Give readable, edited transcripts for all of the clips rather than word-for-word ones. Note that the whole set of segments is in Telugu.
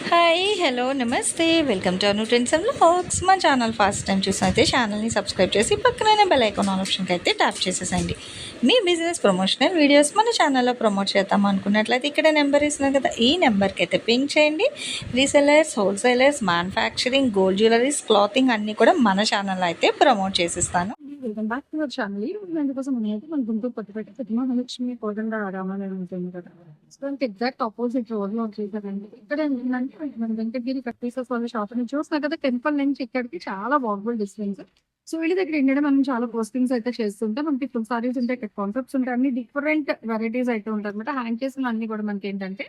హాయ్ హలో నమస్తే welcome to Anu trends and vlogs. మా ఛానల్ ఫస్ట్ టైం చూసినైతే ఛానల్ని సబ్స్క్రైబ్ చేసి పక్కన బెల్ ఐకాన్ ఆప్షన్కి అయితే ట్యాప్ చేసేసండి. మీ బిజినెస్ ప్రమోషనల్ వీడియోస్ మన ఛానల్లో ప్రమోట్ చేద్దాం అనుకున్నట్లయితే ఇక్కడ నెంబర్ ఇస్తున్నాం కదా, ఈ నెంబర్కి అయితే పింక్ చేయండి. Resellers, wholesalers, manufacturing, gold jewelleries, clothing అన్నీ కూడా మన ఛానల్లో అయితే ప్రమోట్ చేసిస్తాను. Welcome back to our channel. అందుకోసం నేనైతే మన గుంటూరు కొత్తపేట పెద్దమహాలక్ష్మి కోదండ రామాలయం ఉంటుంది కదా, సో దానికి ఎగ్జాక్ట్ ఆపోజిట్ రోడ్ లో వచ్చేసరండి. ఇక్కడ ఏంటంటే మన వెంకటగిరి కట్ పీసెస్ వాళ్ళ షాప్ నుంచి చూస్తున్నా కదా, టెంపుల్ నుంచి ఇక్కడికి చాలా వాకబుల్ డిస్టెన్స్. సో వీళ్ళ దగ్గర ఏంటంటే మనం చాలా పోస్టింగ్స్ అయితే చేస్తుంటాం. మనకి ఫుల్ సారీస్ ఉంటాయి, ఇక్కడ కాన్సెప్ట్స్ ఉంటాయి, అన్ని డిఫరెంట్ వెరైటీస్ అయితే ఉంటాయి అనమాట. హ్యాంగ్ చేసిన అన్ని కూడా మనకి ఏంటంటే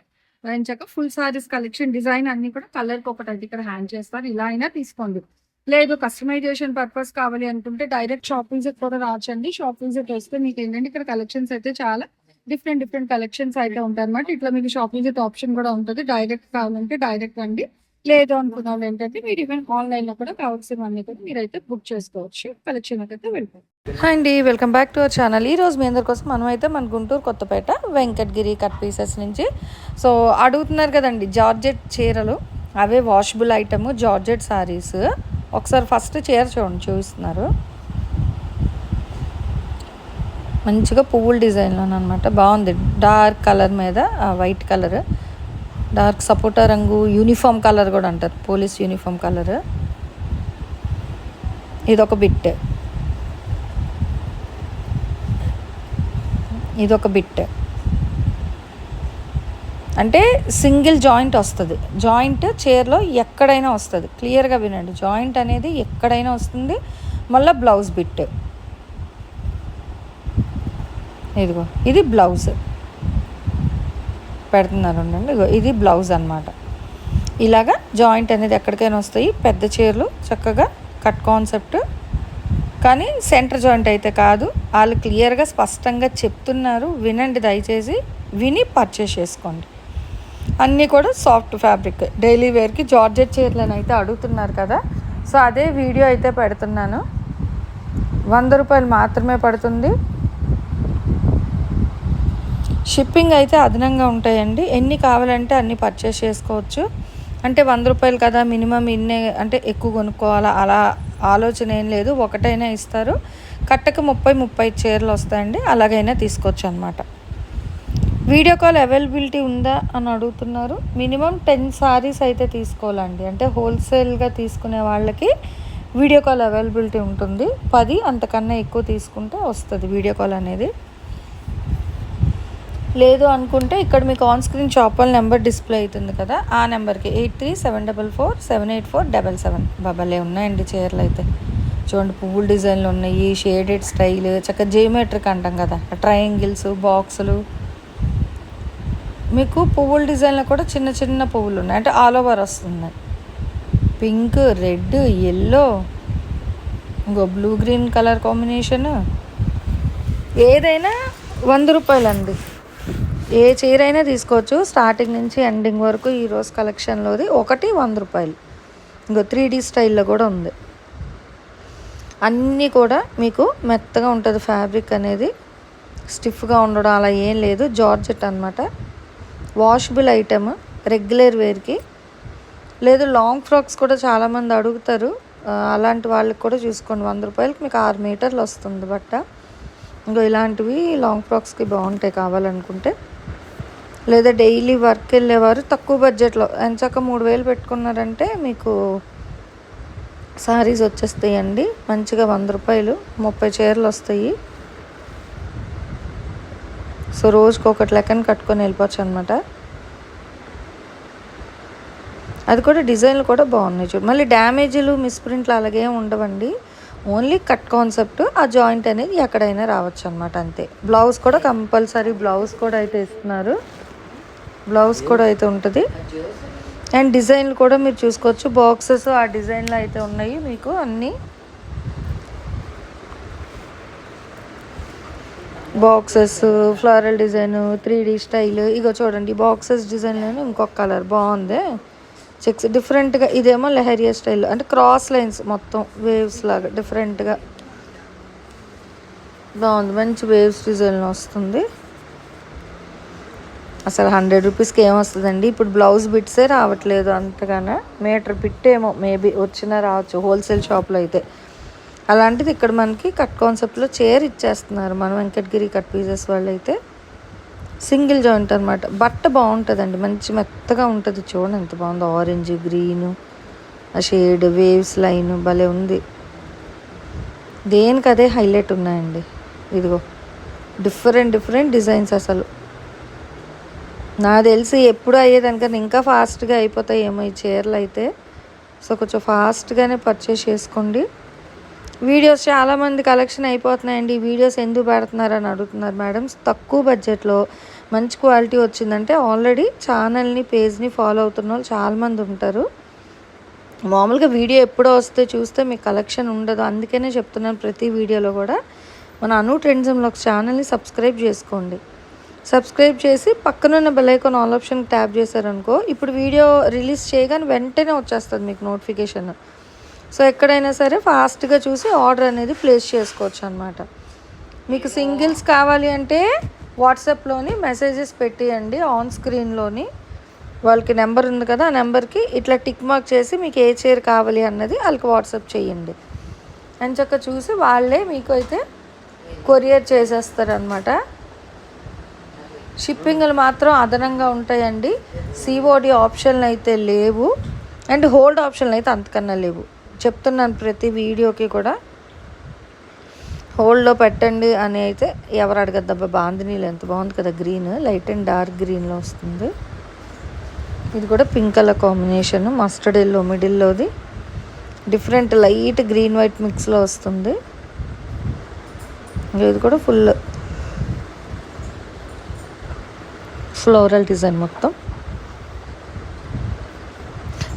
చక్క ఫుల్ సారీస్ కలెక్షన్ డిజైన్ అన్ని కూడా కలర్ కి ఒకటి అయితే ఇక్కడ హ్యాంగ్ చేస్తారు. ఇలా అయినా తీసుకోండి, లేదు కస్టమైజేషన్ పర్పస్ కావాలి అనుకుంటే డైరెక్ట్ షాప్ విజిట్ కూడా రావచ్చండి. షాప్ విజిట్ వస్తే మీకు ఏంటంటే ఇక్కడ కలెక్షన్స్ అయితే చాలా డిఫరెంట్ కలెక్షన్స్ అయితే ఉంటాయి అనమాట. ఇట్లా మీకు షాప్ విజిట్ ఆప్షన్ కూడా ఉంటుంది. డైరెక్ట్ కావాలంటే డైరెక్ట్ అండి, లేదు అనుకున్న వాళ్ళు ఏంటంటే మీరు ఈవెన్ ఆన్లైన్ లో కూడా కావాల్సినవన్నీ కూడా మీరైతే బుక్ చేసుకోవచ్చు. కలెక్షన్ అయితే వెళ్ళిపోతుంది. హాయ్ అండి, welcome back to our channel. ఈరోజు మీ అందరి కోసం మనం అయితే మన గుంటూరు కొత్తపేట వెంకటగిరి కట్ పీసెస్ నుంచి సో అడుగుతున్నారు కదండి జార్జెట్ చీరలు, అవే వాషబుల్ ఐటమ్ జార్జెట్ శారీస్. ఒకసారి ఫస్ట్ చీర చూపిస్తున్నారు, మంచిగా పువ్వుల డిజైన్లో అనమాట. బాగుంది, డార్క్ కలర్ మీద వైట్ కలర్, డార్క్ సపోటా రంగు, యూనిఫామ్ కలర్ కూడా అంటారు, పోలీస్ యూనిఫామ్ కలర్. ఇదొక బిట్, ఇదొక బిట్ అంటే సింగిల్ జాయింట్ వస్తుంది. జాయింట్ చీరలో ఎక్కడైనా వస్తుంది, క్లియర్గా వినండి. జాయింట్ అనేది ఎక్కడైనా వస్తుంది. మళ్ళీ బ్లౌజ్ బిట్, ఇదిగో ఇది బ్లౌజ్ పెడుతున్నారు ఉండండి. ఇగో ఇది బ్లౌజ్ అనమాట. ఇలాగా జాయింట్ అనేది ఎక్కడికైనా వస్తాయి. పెద్ద చీరలు చక్కగా కట్ కాన్సెప్ట్, కానీ సెంటర్ జాయింట్ అయితే కాదు. వాళ్ళు క్లియర్గా స్పష్టంగా చెప్తున్నారు, వినండి దయచేసి, విని పర్చేస్ చేసుకోండి. అన్నీ కూడా సాఫ్ట్ ఫ్యాబ్రిక్, డైలీ వేర్కి జార్జెట్ చీరలను అయితే అడుగుతున్నారు కదా, సో అదే వీడియో అయితే పెడుతున్నాను. 100 రూపాయలు మాత్రమే పడుతుంది. షిప్పింగ్ అయితే అదనంగా ఉంటాయండి. ఎన్ని కావాలంటే అన్ని పర్చేస్ చేసుకోవచ్చు. అంటే 100 రూపాయలు కదా, మినిమం ఇన్నే అంటే ఎక్కువ కొనుక్కోవాలా అలా ఆలోచన ఏం లేదు. ఒకటైనా ఇస్తారు. కట్టకు 30 చీరలు వస్తాయండి, అలాగైనా తీసుకోవచ్చు అనమాట. వీడియో కాల్ అవైలబిలిటీ ఉందా అని అడుగుతున్నారు. మినిమం 10 సారీస్ అయితే తీసుకోవాలండి. అంటే హోల్సేల్గా తీసుకునే వాళ్ళకి వీడియో కాల్ అవైలబిలిటీ ఉంటుంది. 10 అంతకన్నా ఎక్కువ తీసుకుంటే వస్తుంది వీడియో కాల్ అనేది. లేదు అనుకుంటే ఇక్కడ మీకు ఆన్ స్క్రీన్ షాప్ వాళ్ళ నెంబర్ డిస్ప్లే అవుతుంది కదా, ఆ నెంబర్కి 8374478477. బాబాలే ఉన్నాయండి చీరలు అయితే. చూడండి, పువ్వుల డిజైన్లు ఉన్నాయి, షేడెడ్ స్టైల్, చక్కగా జియోమెట్రిక్ అంటాం కదా, ట్రయాంగిల్స్, బాక్సులు. మీకు పువ్వుల డిజైన్లో కూడా చిన్న చిన్న పువ్వులు ఉన్నాయి, అంటే ఆల్ ఓవర్ వస్తున్నాయి. పింక్, రెడ్, ఎల్లో, ఇంకో బ్లూ గ్రీన్ కలర్ కాంబినేషన్. ఏదైనా 100 రూపాయలు అండి. ఏ చీర అయినా తీసుకోవచ్చు, స్టార్టింగ్ నుంచి ఎండింగ్ వరకు. ఈరోజు కలెక్షన్లోది ఒకటి 100 రూపాయలు. ఇంకో 3D స్టైల్లో కూడా ఉంది. అన్నీ కూడా మీకు మెత్తగా ఉంటుంది ఫ్యాబ్రిక్ అనేది, స్టిఫ్గా ఉండడం అలా ఏం లేదు. జార్జెట్ అనమాట, వాషబుల్ ఐటమ్, రెగ్యులర్ వేర్కి. లేదు లాంగ్ ఫ్రాక్స్ కూడా చాలామంది అడుగుతారు, అలాంటి వాళ్ళకి కూడా చూసుకోండి. 100 రూపాయలకి మీకు 6 మీటర్లు వస్తుంది బట్ట. ఇంకో ఇలాంటివి లాంగ్ ఫ్రాక్స్కి బాగుంటాయి కావాలనుకుంటే. లేదా డైలీ వర్క్ వెళ్ళేవారు తక్కువ బడ్జెట్లో ఎంచక్క 3000 పెట్టుకున్నారంటే మీకు సారీస్ వచ్చేస్తాయండి మంచిగా. 100 రూపాయలు 30 చీరలు వస్తాయి. సో రోజుకి ఒకటి లెక్కన కట్టుకొని వెళ్ళిపోవచ్చు అనమాట. అది కూడా డిజైన్లు కూడా బాగున్నాయి చూడు. మళ్ళీ డ్యామేజీలు, మిస్ప్రింట్లు అలాగే ఉండవండి. ఓన్లీ కట్ కాన్సెప్ట్, ఆ జాయింట్ అనేది ఎక్కడైనా రావచ్చు అనమాట, అంతే. బ్లౌజ్ కూడా కంపల్సరీ బ్లౌజ్ కూడా అయితే ఇస్తున్నారు, బ్లౌజ్ కూడా అయితే ఉంటుంది. అండ్ డిజైన్లు కూడా మీరు చూసుకోవచ్చు. బాక్సెస్ ఆ డిజైన్లు అయితే ఉన్నాయి మీకు అన్నీ. Boxes, floral design, 3D style. ఇగో చూడండి, బాక్సెస్ డిజైన్లోనే ఇంకొక కలర్ బాగుంది, చెక్స్ డిఫరెంట్గా. ఇదేమో లెహరియా స్టైల్, అంటే క్రాస్ లైన్స్ మొత్తం వేవ్స్ లాగా డిఫరెంట్గా బాగుంది. మంచి వేవ్స్ డిజైన్ వస్తుంది. అసలు 100 రూపీస్కి ఏమొస్తుందండి. ఇప్పుడు బ్లౌజ్ బిట్సే రావట్లేదు అంతగానే, మీటర్ బిట్టేమో మేబీ వచ్చినా రావచ్చు హోల్సేల్ షాప్లో అయితే. అలాంటిది ఇక్కడ మనకి కట్ కాన్సెప్ట్లో చైర్ ఇచ్చేస్తున్నారు మన వెంకటగిరి కట్ పీసెస్ వాళ్ళు అయితే. సింగిల్ జాయింట్ అనమాట. బట్ట బాగుంటుందండి, మంచి మెత్తగా ఉంటుంది. చూడండి ఎంత బాగుందో, ఆరెంజ్ గ్రీను ఆ షేడ్ వేవ్స్ లైన్ భలే ఉంది. దేనికి అదే హైలైట్ ఉన్నాయండి. ఇదిగో డిఫరెంట్ డిజైన్స్. అసలు నాకు తెలిసి ఎప్పుడు అయ్యేదానికన్నా ఇంకా ఫాస్ట్గా అయిపోతాయేమో ఈ చీరలు అయితే. సో కొంచెం ఫాస్ట్గానే పర్చేస్ చేసుకోండి. వీడియోస్ చాలామంది కలెక్షన్ అయిపోతున్నాయండి, వీడియోస్ ఎందుకు పెడుతున్నారని అడుగుతున్నారు మేడం. తక్కువ బడ్జెట్లో మంచి క్వాలిటీ వచ్చిందంటే ఆల్రెడీ ఛానల్ని పేజ్ని ఫాలో అవుతున్న వాళ్ళు చాలామంది ఉంటారు. మామూలుగా వీడియో ఎప్పుడో వస్తే చూస్తే మీకు కలెక్షన్ ఉండదు. అందుకనే చెప్తున్నాను ప్రతి వీడియోలో కూడా మన అను ట్రెండ్స్ అండ్ వ్లాగ్స్ ఛానల్ని సబ్స్క్రైబ్ చేసుకోండి. సబ్స్క్రైబ్ చేసి పక్కనున్న bell icon all option tap చేశారనుకో, ఇప్పుడు వీడియో రిలీజ్ చేయగానే వెంటనే వచ్చేస్తుంది మీకు నోటిఫికేషన్. సో ఎక్కడైనా సరే ఫాస్ట్గా చూసి ఆర్డర్ అనేది ప్లేస్ చేసుకోవచ్చు అనమాట. మీకు సింగిల్స్ కావాలి అంటే వాట్సాప్లోని మెసేజెస్ పెట్టియండి. ఆన్ స్క్రీన్లోని వాళ్ళకి నెంబర్ ఉంది కదా, ఆ నెంబర్కి ఇట్లా టిక్ మార్క్ చేసి మీకు ఏ చైర్ కావాలి అన్నది వాళ్ళకి వాట్సాప్ చేయండి. అని చక్క చూసి వాళ్ళే మీకు అయితే కొరియర్ చేసేస్తారనమాట. షిప్పింగ్లు మాత్రం అదనంగా ఉంటాయండి. సిఓడి ఆప్షన్లు అయితే లేవు, అండ్ హోల్డ్ ఆప్షన్లు అయితే అంతకన్నా లేవు. చెప్తున్నాను ప్రతి వీడియోకి కూడా హోల్డ్లో పెట్టండి అని అయితే ఎవరు అడగద్దబ్బా. బాందినీలు ఎంత బాగుంది కదా, గ్రీన్ లైట్ అండ్ డార్క్ గ్రీన్లో వస్తుంది. ఇది కూడా pink colour combination, mustard yellow మిడిల్లోది, డిఫరెంట్ లైట్ గ్రీన్ వైట్ మిక్స్లో వస్తుంది. ఇది కూడా ఫుల్ ఫ్లోరల్ డిజైన్ మొత్తం.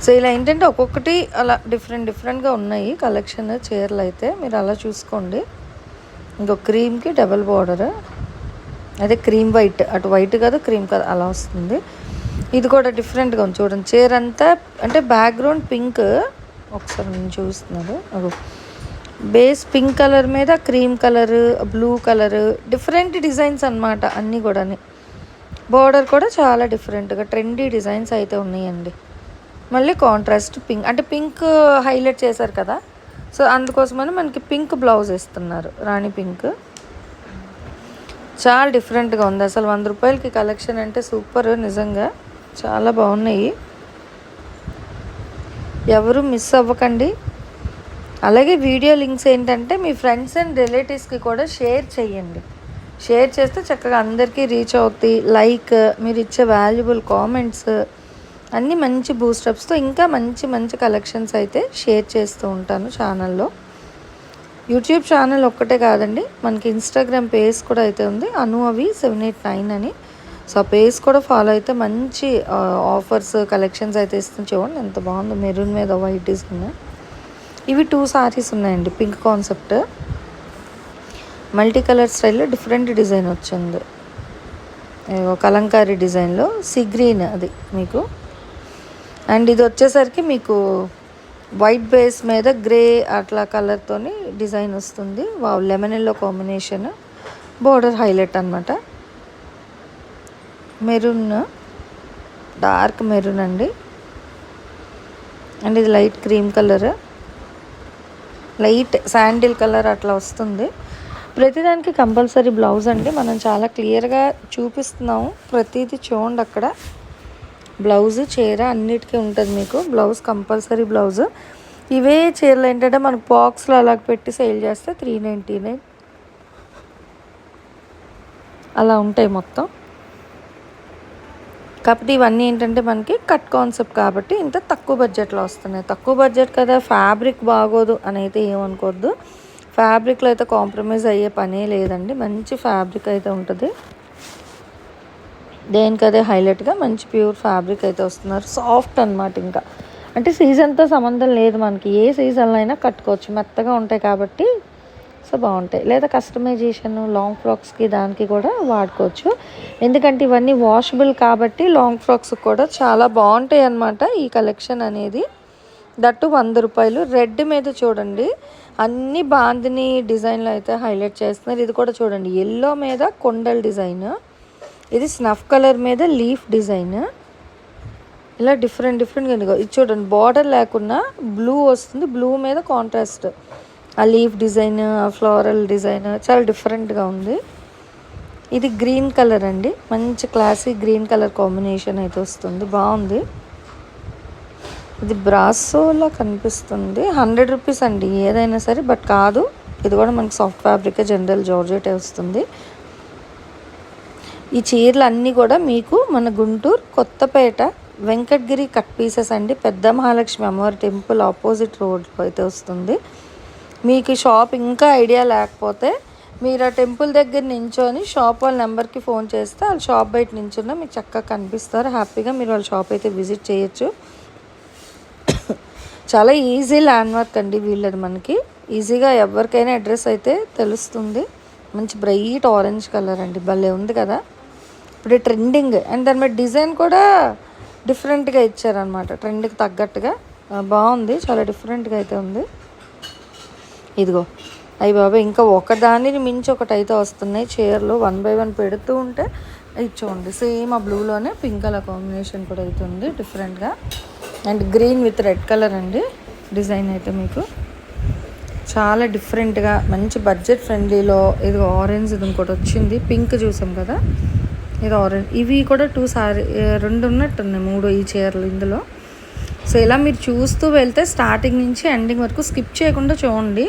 సో ఇలా ఏంటంటే ఒక్కొక్కటి అలా డిఫరెంట్గా ఉన్నాయి కలెక్షన్ చీరలు అయితే. మీరు అలా చూసుకోండి. ఇంకో క్రీమ్కి డబల్ బార్డర్, అదే క్రీమ్ వైట్, అటు వైట్ కాదు క్రీమ్ కాదు అలా వస్తుంది. ఇది కూడా డిఫరెంట్గా ఉంది చూడండి. చీర అంతా అంటే బ్యాక్గ్రౌండ్ పింక్, ఒకసారి నేను చూస్తున్నాను. బేస్ పింక్ కలర్ మీద cream colour, blue colour, different designs అన్నమాట అన్నీ కూడా. బోర్డర్ కూడా చాలా డిఫరెంట్గా ట్రెండీ డిజైన్స్ అయితే ఉన్నాయండి. మళ్ళీ కాంట్రాస్ట్ పింక్, అంటే పింక్ హైలైట్ చేశారు కదా, సో అందుకోసమని మనకి పింక్ బ్లౌజ్ ఇస్తున్నారు, రాణి పింక్. చాలా డిఫరెంట్గా ఉంది అసలు. 100 రూపాయలకి కలెక్షన్ అంటే సూపర్, నిజంగా చాలా బాగున్నాయి. ఎవరు మిస్ అవ్వకండి. అలాగే వీడియో లింక్స్ ఏంటంటే మీ ఫ్రెండ్స్ అండ్ రిలేటివ్స్కి కూడా షేర్ చేయండి. షేర్ చేస్తే చక్కగా అందరికీ రీచ్ అవుతాయి. లైక్, మీరు ఇచ్చే వాల్యుబుల్ కామెంట్స్ అన్నీ మంచి బూస్టప్స్తో ఇంకా మంచి కలెక్షన్స్ అయితే షేర్ చేస్తూ ఉంటాను ఛానల్లో. యూట్యూబ్ ఛానల్ ఒక్కటే కాదండి, మనకి ఇన్స్టాగ్రామ్ పేజ్ కూడా అయితే ఉంది, anuavi789 అని. సో ఆ పేజ్ కూడా ఫాలో అయితే మంచి ఆఫర్స్ కలెక్షన్స్ అయితే ఇస్తుంది. చూడండి ఎంత బాగుందో, మెరూన్ మీద వైట్ డిజైన్. ఇవి 2 సారీస్ ఉన్నాయండి, పింక్ కాన్సెప్ట్, మల్టీ కలర్ స్టైల్లో డిఫరెంట్ డిజైన్ వచ్చింది. కలంకారీ డిజైన్లో సీ గ్రీన్ అది మీకు. అండ్ ఇది వచ్చేసరికి మీకు వైట్ బేస్ మీద గ్రే అట్లా కలర్తోని డిజైన్ వస్తుంది. Lemon yellow combination, border highlight అనమాట. మెరూన్, డార్క్ మెరూన్ అండి. అండ్ ఇది light cream colour, light sandal colour అట్లా వస్తుంది. ప్రతిదానికి కంపల్సరీ బ్లౌజ్ అండి. మనం చాలా క్లియర్గా చూపిస్తున్నాము ప్రతిదీ. చూడండి అక్కడ బ్లౌజ్ చీర అన్నిటికీ ఉంటుంది మీకు బ్లౌజ్, కంపల్సరీ బ్లౌజ్. ఇవే చీరలు ఏంటంటే మనకు బాక్స్లో అలా పెట్టి సేల్ చేస్తే 399 అలా ఉంటాయి మొత్తం. కాకపోతే ఇవన్నీ ఏంటంటే మనకి కట్ కాన్సెప్ట్ కాబట్టి ఇంత తక్కువ బడ్జెట్లో వస్తున్నాయి. తక్కువ బడ్జెట్ కదా, ఫ్యాబ్రిక్ బాగోదు అని అయితే ఏమనుకోవద్దు. ఫ్యాబ్రిక్లో అయితే కాంప్రమైజ్ అయ్యే పనే లేదండి, మంచి ఫ్యాబ్రిక్ అయితే ఉంటుంది. దేనికదే హైలైట్గా మంచి ప్యూర్ ఫ్యాబ్రిక్ అయితే వస్తున్నారు. సాఫ్ట్ అనమాట. ఇంకా అంటే సీజన్తో సంబంధం లేదు, మనకి ఏ సీజన్లో అయినా కట్టుకోవచ్చు, మెత్తగా ఉంటాయి కాబట్టి. సో బాగుంటాయి. లేదా కస్టమైజేషన్ లాంగ్ ఫ్రాక్స్కి దానికి కూడా వాడుకోవచ్చు. ఎందుకంటే ఇవన్నీ వాషబుల్ కాబట్టి లాంగ్ ఫ్రాక్స్ కూడా చాలా బాగుంటాయి అన్నమాట ఈ కలెక్షన్ అనేది. దట్టు 100 రూపాయలు. రెడ్ మీద చూడండి అన్ని బాందిని డిజైన్లో అయితే హైలైట్ చేస్తున్నారు. ఇది కూడా చూడండి ఎల్లో మీద కొండల్ డిజైన్, ఇది స్నఫ్ కలర్ మీద లీఫ్ డిజైన్. ఇలా డిఫరెంట్గా ఉంది. ఇది చూడండి, బార్డర్ లేకుండా బ్లూ వస్తుంది, బ్లూ మీద కాంట్రాస్ట్ ఆ లీఫ్ డిజైన్, ఆ ఫ్లోరల్ డిజైన్ చాలా డిఫరెంట్గా ఉంది. ఇది గ్రీన్ కలర్ అండి, మంచి క్లాసీ గ్రీన్ కలర్ కాంబినేషన్ అయితే వస్తుంది, బాగుంది. ఇది బ్రాసోలా కనిపిస్తుంది. 100 రూపీస్ అండి ఏదైనా సరే, బట్ కాదు, ఇది కూడా మనకి సాఫ్ట్ ఫ్యాబ్రిక్ జనరల్ జార్జెటే వస్తుంది. ఈ చీరలు అన్నీ కూడా మీకు మన గుంటూరు కొత్తపేట వెంకటగిరి కట్ పీసెస్ అండి. పెద్ద మహాలక్ష్మి అమ్మవారి టెంపుల్ ఆపోజిట్ రోడ్లో అయితే వస్తుంది. మీకు షాప్ ఇంకా ఐడియా లేకపోతే మీరు ఆ టెంపుల్ దగ్గర నించొని షాప్ వాళ్ళ నెంబర్కి ఫోన్ చేస్తే వాళ్ళు షాప్ బయట నించున్నా మీకు చక్కగా కనిపిస్తారు. హ్యాపీగా మీరు వాళ్ళ షాప్ అయితే విజిట్ చేయొచ్చు. చాలా ఈజీ ల్యాండ్ మార్క్ అండి వీళ్ళది. మనకి ఈజీగా ఎవరికైనా అడ్రస్ అయితే తెలుస్తుంది. మంచి బ్రైట్ ఆరెంజ్ కలర్ అండి, భలే ఉంది కదా. ఇప్పుడు ట్రెండింగ్ అండ్ దాని మీద డిజైన్ కూడా డిఫరెంట్గా ఇచ్చారనమాట, ట్రెండ్కి తగ్గట్టుగా బాగుంది, చాలా డిఫరెంట్గా అయితే ఉంది. ఇదిగో అయ్యి బాబా, ఇంకా ఒకదానిని మించి ఒకటి అయితే వస్తున్నాయి చీరలు, 1 by 1 పెడుతూ ఉంటే. ఇది చూడండి, సేమ్ ఆ బ్లూలోనే పింక్ కలర్ కాంబినేషన్ కూడా అయితే ఉంది డిఫరెంట్గా. And green with red colour అండి డిజైన్ అయితే మీకు చాలా డిఫరెంట్గా మంచి బడ్జెట్ ఫ్రెండ్లీలో. ఇది ఆరెంజ్, ఇది ఇంకోటి వచ్చింది పింక్ చూసాం కదా, ఇది ఆరెంజ్. ఇవి కూడా 2 ఉన్నట్టున్నాయి, 3 ఈ చీరలు ఇందులో. సో ఇలా మీరు చూస్తూ వెళ్తే స్టార్టింగ్ నుంచి ఎండింగ్ వరకు స్కిప్ చేయకుండా చూడండి,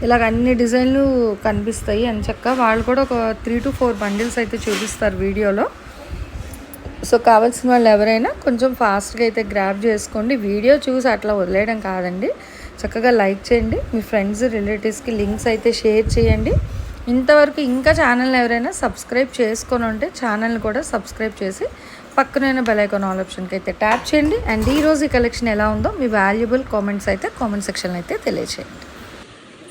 ఇలాగ అన్ని డిజైన్లు కనిపిస్తాయి. అని చక్క వాళ్ళు కూడా ఒక 3 to 4 బండిల్స్ అయితే చూపిస్తారు వీడియోలో. సో కావాల్సిన వాళ్ళు ఎవరైనా కొంచెం ఫాస్ట్గా అయితే గ్రాబ్ చేసుకోండి. వీడియో చూసి అట్లా వదిలేయడం కాదండి, చక్కగా లైక్ చేయండి, మీ ఫ్రెండ్స్ రిలేటివ్స్కి లింక్స్ అయితే షేర్ చేయండి. ఇంతవరకు ఇంకా ఛానల్ ఎవరైనా సబ్స్క్రైబ్ చేసుకొని ఉంటే ఛానల్ కూడా సబ్స్క్రైబ్ చేసి పక్కనైన బెల్ ఐకాన్ ఆల్ ఆప్షన్కి అయితే ట్యాప్ చేయండి. అండ్ ఈరోజు ఈ కలెక్షన్ ఎలా ఉందో మీ వాల్యుబుల్ కామెంట్స్ అయితే కామెంట్ సెక్షన్లో అయితే తెలియచేయండి.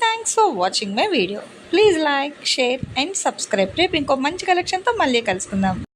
Thanks for watching my video. Please like, share and subscribe. రేపు ఇంకో మంచి కలెక్షన్తో మళ్ళీ కలుసుకుందాం.